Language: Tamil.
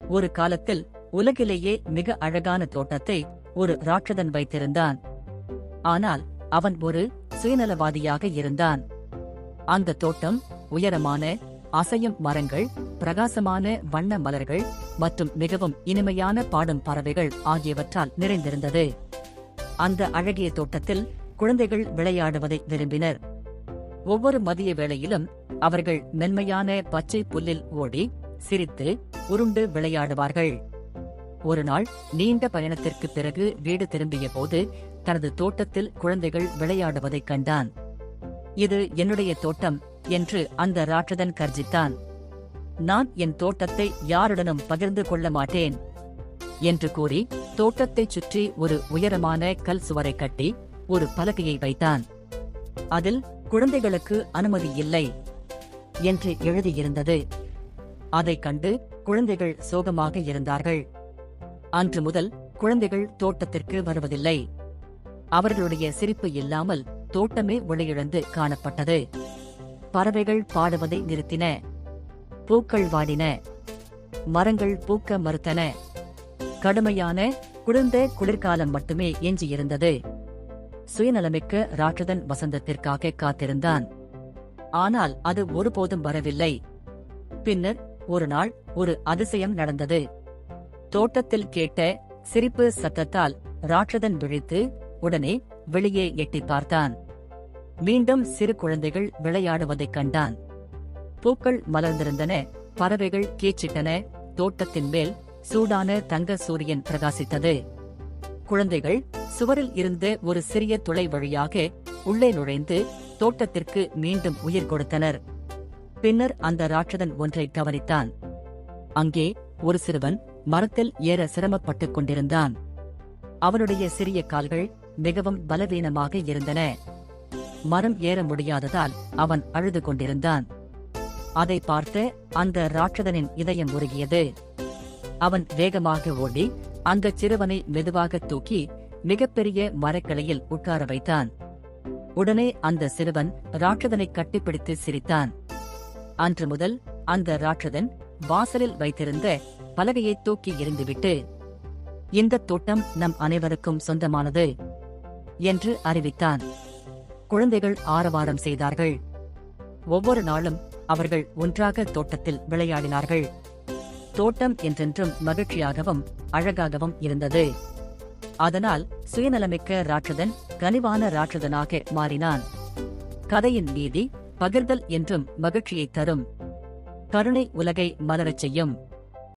ஒரு காலத்தில் உலகிலேயே மிக அழகான தோட்டத்தை ஒரு ராட்சதன் வைத்திருந்தான். ஆனால் அவன் ஒரு சுயநலவாதியாக இருந்தான். அந்த தோட்டம் உயரமான அசையும் மரங்கள், பிரகாசமான வண்ண மலர்கள் மற்றும் மிகவும் இனிமையான பாடும் பறவைகள் ஆகியவற்றால் நிறைந்திருந்தது. அந்த அழகிய தோட்டத்தில் குழந்தைகள் விளையாடுவதை விரும்பினர். ஒவ்வொரு மதிய வேளையிலும் அவர்கள் மென்மையான பச்சை புல்லில் ஓடி சிரித்து உருண்டு விளையாடுவார்கள். ஒருநாள் நீண்ட பயணத்திற்குப் பிறகு வீடு திரும்பிய போது தனது தோட்டத்தில் குழந்தைகள் விளையாடுவதைக் கண்டான். இது என்னுடைய தோட்டம் என்று அந்த ராட்சதன் கர்ஜித்தான். நான் என் தோட்டத்தை யாருடனும் பகிர்ந்து கொள்ள மாட்டேன் என்று கூறி தோட்டத்தைச் சுற்றி ஒரு உயரமான கல் சுவரை கட்டி ஒரு பலகையை வைத்தான். அதில் குழந்தைகளுக்கு அனுமதி இல்லை என்று எழுதியிருந்தது. அதைக் கண்டு குழந்தைகள் சோகமாக இருந்தார்கள். அன்று முதல் குழந்தைகள் தோட்டத்திற்கு வருவதில்லை. அவர்களுடைய சிரிப்பு இல்லாமல் தோட்டமே ஒளியிழந்து காணப்பட்டது. பறவைகள் பாடுவதை நிறுத்தின. பூக்கள் வாடின. மரங்கள் பூக்க மறுத்தன. கடுமையான குளிர்ந்த குளிர்காலம் மட்டுமே எஞ்சியிருந்தது. சுயநலமிக்க ராட்சதன் வசந்தத்திற்காக காத்திருந்தான். ஆனால் அது ஒருபோதும் வரவில்லை. பின்னர் ஒரு நாள் ஒரு அதிசயம் நடந்தது. தோட்டத்தில் கேட்ட சிரிப்பு சத்தத்தால் ராட்சதன் விழித்து உடனே வெளியே எட்டிப் பார்த்தான். மீண்டும் சிறு குழந்தைகள் விளையாடுவதைக் கண்டான். பூக்கள் மலர்ந்திருந்தன. பறவைகள் கீச்சிட்டன. தோட்டத்தின் மேல் சூடான தங்க சூரியன் பிரகாசித்தது. குழந்தைகள் சுவரில் இருந்த ஒரு சிறிய துளை வழியாக உள்ளே நுழைந்து தோட்டத்திற்கு மீண்டும் உயிர் கொடுத்தனர். பின்னர் அந்த ராட்சதன் ஒன்றை கவனித்தான். அங்கே ஒரு சிறுவன் மரத்தில் ஏற சிரமப்பட்டுக் கொண்டிருந்தான். அவனுடைய சிறிய கால்கள் மிகவும் பலவீனமாக இருந்தன. மரம் ஏற முடியாததால் அவன் அழுது கொண்டிருந்தான். அதை பார்த்த அந்த ராட்சதனின் இதயம் உருகியது. அவன் வேகமாக ஓடி அந்தச் சிறுவனை மெதுவாக தூக்கி மிகப்பெரிய மரக்கிளையில் உட்கார வைத்தான். உடனே அந்த சிறுவன் ராட்சதனை கட்டிப்பிடித்து சிரித்தான். அன்று முதல் அந்த ராட்சதன் வாசலில் வைத்திருந்த பலகையை தூக்கி எறிந்துவிட்டு, "இந்த தோட்டம் நம் அனைவருக்கும் சொந்தமானது" என்று அறிவித்தான். குழந்தைகள் ஆரவாரம் செய்தார்கள். ஒவ்வொரு நாளும் அவர்கள் ஒன்றாக தோட்டத்தில் விளையாடினார்கள். தோட்டம் என்றென்றும் மகிழ்ச்சியாகவும் அழகாகவும் இருந்தது. அதனால் சுயநலமிக்க ராட்சதன் கனிவான ராட்சதனாக மாறினான். கதையின் நீதி: பகிர்தல் என்றும் மகிழ்ச்சியைத் தரும். கருணை உலகை மலரச் செய்யும்.